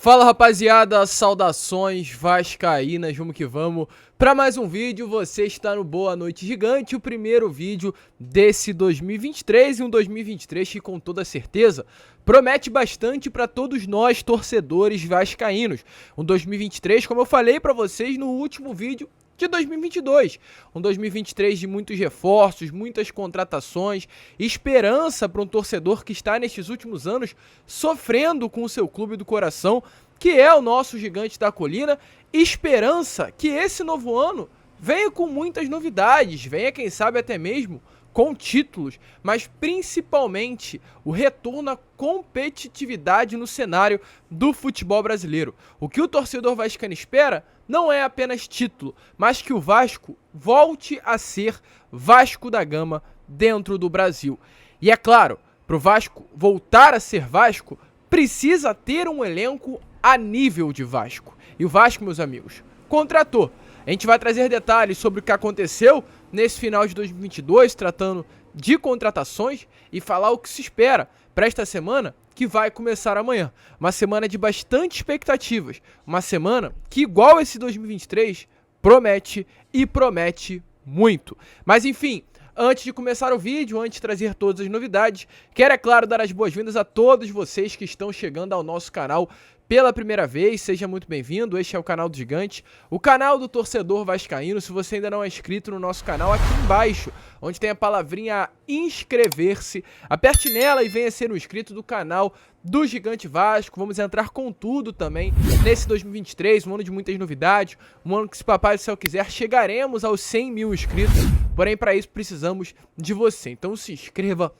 Fala rapaziada, saudações vascaínas, vamos que vamos para mais um vídeo. Você está no Boa Noite Gigante, o primeiro vídeo desse 2023 e um 2023 que com toda certeza promete bastante para todos nós torcedores vascaínos. Um 2023, como eu falei para vocês no último vídeo de 2022, um 2023 de muitos reforços, muitas contratações, esperança para um torcedor que está nestes últimos anos sofrendo com o seu clube do coração, que é o nosso Gigante da Colina. Esperança que esse novo ano venha com muitas novidades, venha quem sabe até mesmo com títulos, mas principalmente o retorno à competitividade no cenário do futebol brasileiro. O que o torcedor vascaíno espera não é apenas título, mas que o Vasco volte a ser Vasco da Gama dentro do Brasil. E é claro, para o Vasco voltar a ser Vasco, precisa ter um elenco a nível de Vasco. E o Vasco, meus amigos, contratou. A gente vai trazer detalhes sobre o que aconteceu nesse final de 2022, tratando de contratações e falar o que se espera para esta semana que vai começar amanhã. Uma semana de bastante expectativas, uma semana que, igual esse 2023, promete e promete muito. Mas enfim, antes de começar o vídeo, antes de trazer todas as novidades, quero, é claro, dar as boas-vindas a todos vocês que estão chegando ao nosso canal pela primeira vez. Seja muito bem-vindo. Este é o canal do Gigante, o canal do torcedor vascaíno. Se você ainda não é inscrito no nosso canal, aqui embaixo, onde tem a palavrinha inscrever-se, aperte nela e venha ser um inscrito do canal do Gigante Vasco. Vamos entrar com tudo também nesse 2023, um ano de muitas novidades, um ano que, se Papai do Céu quiser, chegaremos aos 100 mil inscritos, porém para isso precisamos de você. Então se inscreva,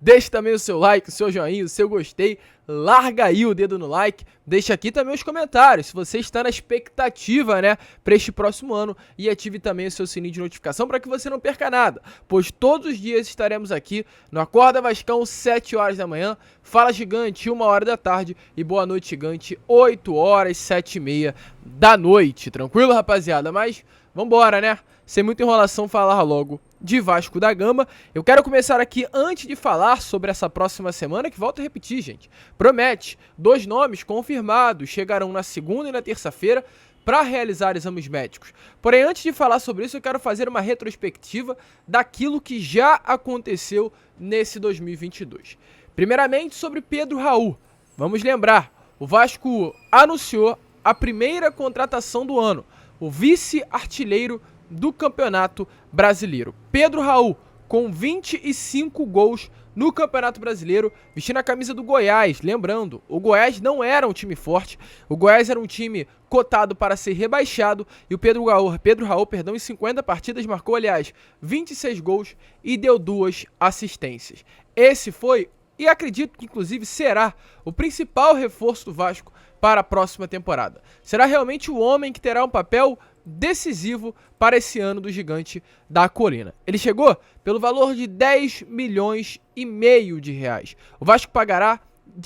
deixe também o seu like, o seu joinha, o seu gostei, larga aí o dedo no like, deixa aqui também os comentários, se você está na expectativa, né, para este próximo ano, e ative também o seu sininho de notificação para que você não perca nada, pois todos os dias estaremos aqui no Acorda Vascão, 7 horas da manhã, Fala Gigante, 1 hora da tarde, e Boa Noite Gigante, 8 horas, 7h30 da noite, tranquilo, rapaziada? Mas vambora, né? Sem muita enrolação, falar logo de Vasco da Gama. Eu quero começar aqui, antes de falar sobre essa próxima semana, que volto a repetir, gente, promete, 2 nomes confirmados chegarão na segunda e na terça-feira para realizar exames médicos. Porém, antes de falar sobre isso, eu quero fazer uma retrospectiva daquilo que já aconteceu nesse 2022. Primeiramente, sobre Pedro Raul. Vamos lembrar, o Vasco anunciou a primeira contratação do ano, o vice-artilheiro do Campeonato Brasileiro. Pedro Raul, com 25 gols no Campeonato Brasileiro, vestindo a camisa do Goiás. Lembrando, o Goiás não era um time forte, o Goiás era um time cotado para ser rebaixado, e o Pedro Raul, em 50 partidas, marcou, aliás, 26 gols e deu 2 assistências. Esse foi, e acredito que inclusive será, o principal reforço do Vasco para a próxima temporada. Será realmente o homem que terá um papel decisivo para esse ano do Gigante da Colina. Ele chegou pelo valor de 10 milhões e meio de reais. O Vasco pagará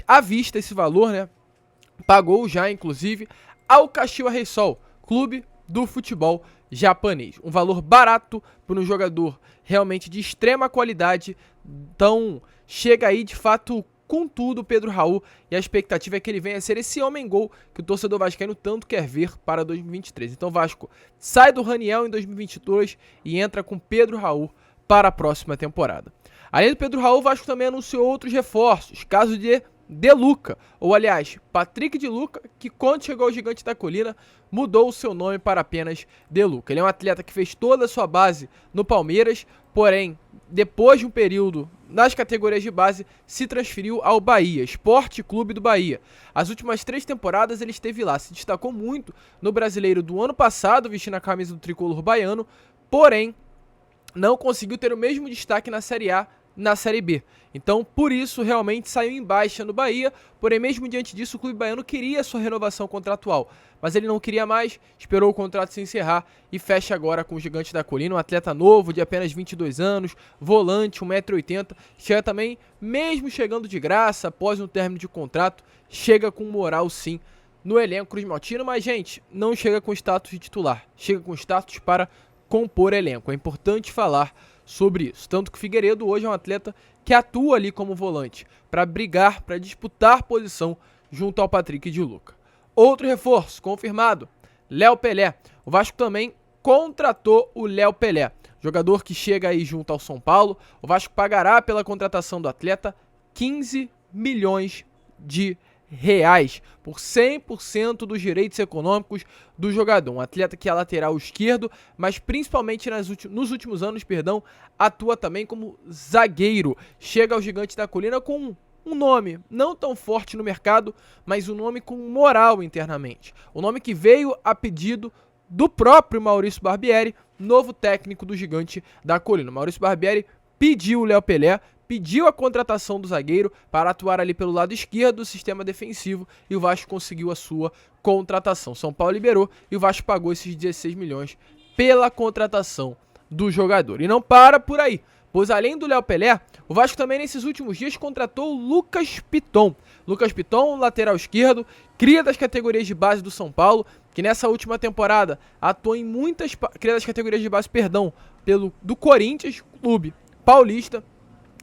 à vista esse valor, né? Pagou já, inclusive, ao Kashiwa Reysol, clube do futebol japonês. Um valor barato para um jogador realmente de extrema qualidade. Então, chega aí, de fato, com tudo, Pedro Raul, e a expectativa é que ele venha a ser esse homem-gol que o torcedor vascaíno tanto quer ver para 2023. Então, Vasco sai do Raniel em 2022 e entra com Pedro Raul para a próxima temporada. Além do Pedro Raul, o Vasco também anunciou outros reforços, caso de De Luca, ou aliás, Patrick de Luca, que quando chegou ao Gigante da Colina, mudou o seu nome para apenas De Luca. Ele é um atleta que fez toda a sua base no Palmeiras, porém, depois de um período nas categorias de base, se transferiu ao Bahia, Esporte Clube do Bahia. As últimas 3 temporadas ele esteve lá, se destacou muito no Brasileiro do ano passado, vestindo a camisa do tricolor baiano, porém, não conseguiu ter o mesmo destaque na Série A, na Série B. Então, por isso, realmente saiu em baixa no Bahia, porém, mesmo diante disso, o clube baiano queria sua renovação contratual, mas ele não queria mais, esperou o contrato se encerrar e fecha agora com o Gigante da Colina, um atleta novo, de apenas 22 anos, volante, 1,80 m, chega também, mesmo chegando de graça, após um término de contrato, chega com moral sim no elenco cruzmaltino, mas, gente, não chega com status de titular, chega com status para compor elenco. É importante falar sobre isso. Tanto que o Figueiredo hoje é um atleta que atua ali como volante, para brigar, para disputar posição junto ao Patrick de Luca. Outro reforço confirmado, Léo Pelé. O Vasco também contratou o Léo Pelé, jogador que chega aí junto ao São Paulo. O Vasco pagará pela contratação do atleta 15 milhões de reais por 100% dos direitos econômicos do jogador. Um atleta que é lateral esquerdo, mas principalmente nos últimos anos, atua também como zagueiro. Chega ao Gigante da Colina com um nome não tão forte no mercado, mas um nome com moral internamente. O nome que veio a pedido do próprio Maurício Barbieri, novo técnico do Gigante da Colina. Maurício Barbieri pediu o Léo Pelé, pediu a contratação do zagueiro para atuar ali pelo lado esquerdo do sistema defensivo e o Vasco conseguiu a sua contratação. São Paulo liberou e o Vasco pagou esses 16 milhões pela contratação do jogador. E não para por aí, pois além do Léo Pelé, o Vasco também nesses últimos dias contratou o Lucas Piton. Lucas Piton, lateral esquerdo, cria das categorias de base do São Paulo, que nessa última temporada atuou em cria das categorias de base, do Corinthians, clube paulista,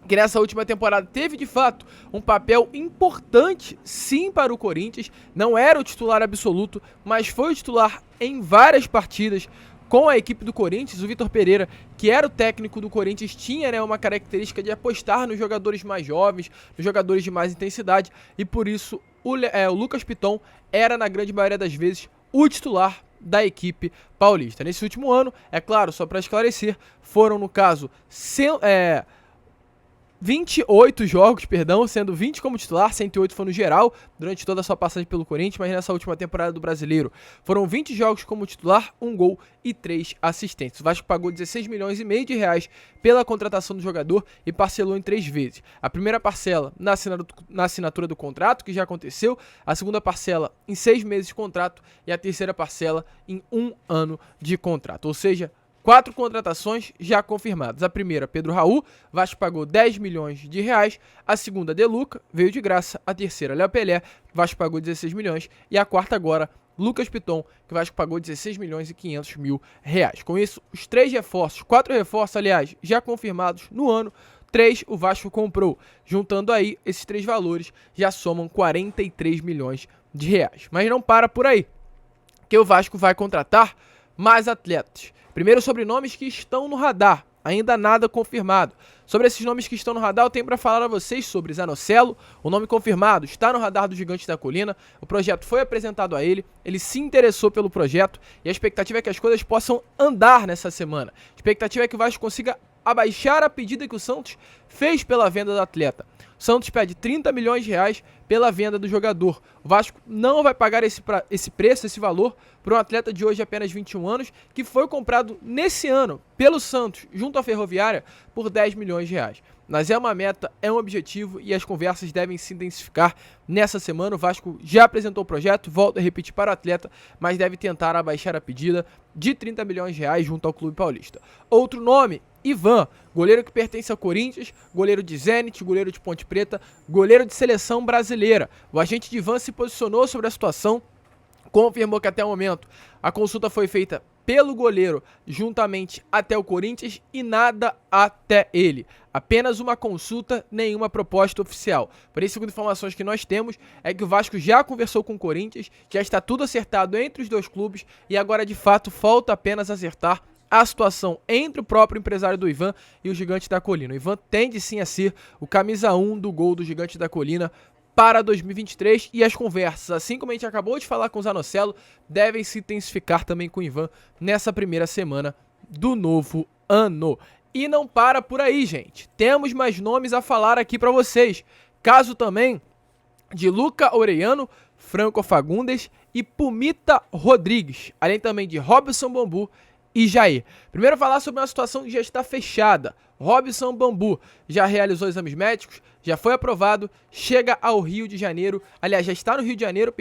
que nessa última temporada teve de fato um papel importante sim para o Corinthians, não era o titular absoluto, mas foi o titular em várias partidas com a equipe do Corinthians. O Vitor Pereira, que era o técnico do Corinthians, tinha uma característica de apostar nos jogadores mais jovens, nos jogadores de mais intensidade, e por isso o Lucas Piton era na grande maioria das vezes o titular da equipe paulista. Nesse último ano, é claro, só para esclarecer, foram no caso 28 jogos, sendo 20 como titular, 108 foi no geral, durante toda a sua passagem pelo Corinthians, mas nessa última temporada do Brasileiro foram 20 jogos como titular, 1 gol e 3 assistências. O Vasco pagou 16 milhões e meio de reais pela contratação do jogador e parcelou em 3 vezes. A primeira parcela na assinatura do contrato, que já aconteceu, a segunda parcela em 6 meses de contrato e a terceira parcela em 1 ano de contrato, ou seja, 4 contratações já confirmadas. A primeira, Pedro Raul, Vasco pagou 10 milhões de reais. A segunda, De Luca, veio de graça. A terceira, Léo Pelé, Vasco pagou 16 milhões. E a quarta agora, Lucas Piton, que o Vasco pagou 16 milhões e 500 mil reais. Com isso, os 4 reforços, aliás, já confirmados no ano, 3 o Vasco comprou. Juntando aí, esses 3 valores já somam 43 milhões de reais. Mas não para por aí, que o Vasco vai contratar mais atletas. Primeiro, sobre nomes que estão no radar, ainda nada confirmado. Sobre esses nomes que estão no radar, eu tenho para falar a vocês sobre Zanocelo. O nome confirmado está no radar do Gigante da Colina. O projeto foi apresentado a ele se interessou pelo projeto e a expectativa é que as coisas possam andar nessa semana. A expectativa é que o Vasco consiga abaixar a pedida que o Santos fez pela venda do atleta. O Santos pede 30 milhões de reais pela venda do jogador. O Vasco não vai pagar esse preço, esse valor, para um atleta de hoje apenas 21 anos, que foi comprado nesse ano pelo Santos, junto à Ferroviária, por 10 milhões de reais. Mas é uma meta, é um objetivo e as conversas devem se intensificar nessa semana. O Vasco já apresentou o projeto, volto a repetir para o atleta, mas deve tentar abaixar a pedida de 30 milhões de reais junto ao Clube Paulista. Outro nome, Ivan, goleiro que pertence ao Corinthians, goleiro de Zenit, goleiro de Ponte Preta, goleiro de seleção brasileira. O agente de Ivan se posicionou sobre a situação, confirmou que até o momento a consulta foi feita pelo goleiro juntamente até o Corinthians e nada até ele. Apenas uma consulta, nenhuma proposta oficial. Porém, segundo informações que nós temos, é que o Vasco já conversou com o Corinthians, já está tudo acertado entre os dois clubes e agora de fato falta apenas acertar a situação entre o próprio empresário do Ivan e o Gigante da Colina. O Ivan tende sim a ser o camisa 1 do gol do Gigante da Colina para 2023 e as conversas, assim como a gente acabou de falar com o Zanocelo, devem se intensificar também com o Ivan nessa primeira semana do novo ano. E não para por aí, gente. Temos mais nomes a falar aqui para vocês. Caso também de Luca Orellano, Franco Fagundes e Pumita Rodrigues, além também de Robson Bambu e Jair. Primeiro falar sobre uma situação que já está fechada. Robson Bambu já realizou exames médicos, já foi aprovado, chega ao Rio de Janeiro, aliás, já está no Rio de Janeiro,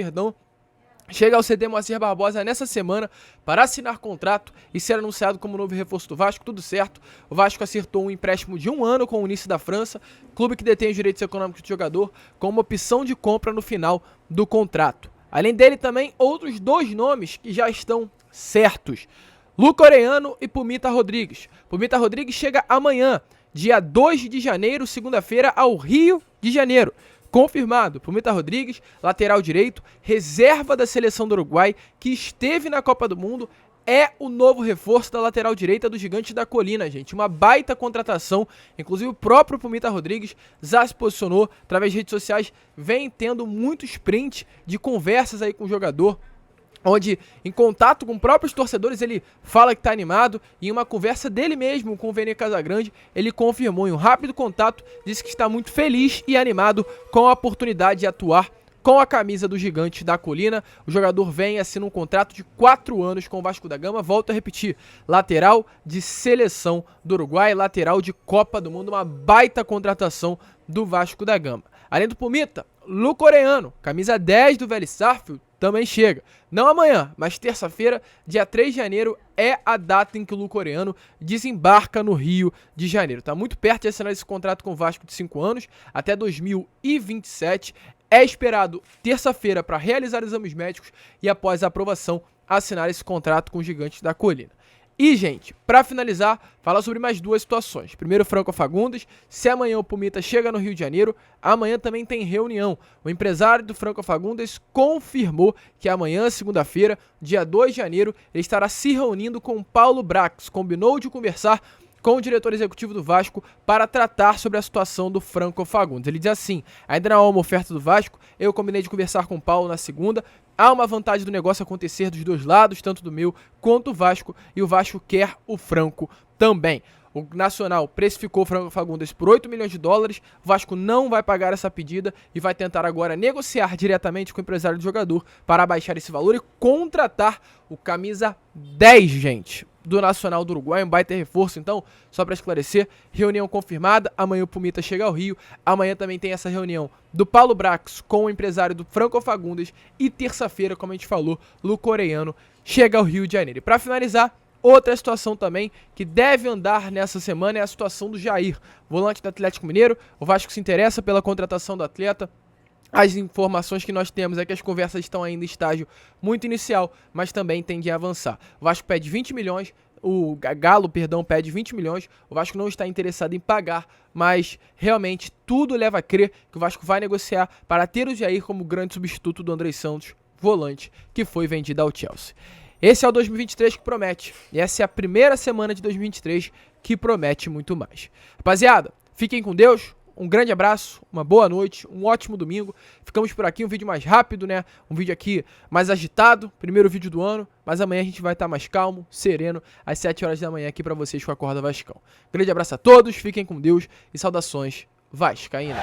chega ao CD Moacir Barbosa nessa semana para assinar contrato e ser anunciado como novo reforço do Vasco, tudo certo. O Vasco acertou um empréstimo de 1 ano com o Nice da França, clube que detém os direitos econômicos do jogador, com uma opção de compra no final do contrato. Além dele também, outros 2 nomes que já estão certos. Luca Orellano e Pumita Rodrigues. Pumita Rodrigues chega amanhã, dia 2 de janeiro, segunda-feira, ao Rio de Janeiro. Confirmado, Pumita Rodrigues, lateral direito, reserva da seleção do Uruguai, que esteve na Copa do Mundo, é o novo reforço da lateral direita do Gigante da Colina, gente. Uma baita contratação, inclusive o próprio Pumita Rodrigues já se posicionou através de redes sociais, vem tendo muitos prints de conversas aí com o jogador, onde, em contato com próprios torcedores, ele fala que está animado, e em uma conversa dele mesmo com o Vene Casagrande, ele confirmou em um rápido contato, disse que está muito feliz e animado com a oportunidade de atuar com a camisa do Gigante da Colina. O jogador vem e assina um contrato de 4 anos com o Vasco da Gama. Volto a repetir, lateral de seleção do Uruguai, lateral de Copa do Mundo, uma baita contratação do Vasco da Gama. Além do Pumita, Luca Orellano, camisa 10 do Vélez Sarsfield, também chega. Não amanhã, mas terça-feira, dia 3 de janeiro, é a data em que o Luca Orellano desembarca no Rio de Janeiro. Está muito perto de assinar esse contrato com o Vasco de 5 anos, até 2027. É esperado terça-feira para realizar exames médicos e, após a aprovação, assinar esse contrato com o Gigante da Colina. E, gente, para finalizar, falar sobre mais duas situações. Primeiro, Franco Fagundes. Se amanhã o Pumita chega no Rio de Janeiro, amanhã também tem reunião. O empresário do Franco Fagundes confirmou que amanhã, segunda-feira, dia 2 de janeiro, ele estará se reunindo com o Paulo Brax. Combinou de conversar com o diretor executivo do Vasco para tratar sobre a situação do Franco Fagundes. Ele diz assim: ainda não há uma oferta do Vasco, eu combinei de conversar com o Paulo na segunda, há uma vantagem do negócio acontecer dos dois lados, tanto do meu quanto do Vasco, e o Vasco quer o Franco também. O Nacional precificou o Franco Fagundes por 8 milhões de dólares, o Vasco não vai pagar essa pedida e vai tentar agora negociar diretamente com o empresário do jogador para abaixar esse valor e contratar o camisa 10, gente, do Nacional do Uruguai, um baita reforço. Então, só para esclarecer, reunião confirmada, amanhã o Pumita chega ao Rio, amanhã também tem essa reunião do Paulo Brax com o empresário do Franco Fagundes e terça-feira, como a gente falou, Luca Orellano chega ao Rio de Janeiro. E para finalizar, outra situação também que deve andar nessa semana é a situação do Jair, volante do Atlético Mineiro. O Vasco se interessa pela contratação do atleta. As informações que nós temos é que as conversas estão ainda em estágio muito inicial, mas também tendem a avançar. O Vasco pede 20 milhões, o Galo, pede 20 milhões, o Vasco não está interessado em pagar, mas realmente tudo leva a crer que o Vasco vai negociar para ter o Jair como grande substituto do Andrei Santos, volante, que foi vendido ao Chelsea. Esse é o 2023 que promete, e essa é a primeira semana de 2023 que promete muito mais. Rapaziada, fiquem com Deus, um grande abraço, uma boa noite, um ótimo domingo. Ficamos por aqui, um vídeo mais rápido, né? Um vídeo aqui mais agitado, primeiro vídeo do ano, mas amanhã a gente vai estar mais calmo, sereno, às 7 horas da manhã aqui pra vocês com a Acorda Vascão. Grande abraço a todos, fiquem com Deus e saudações vascaínas.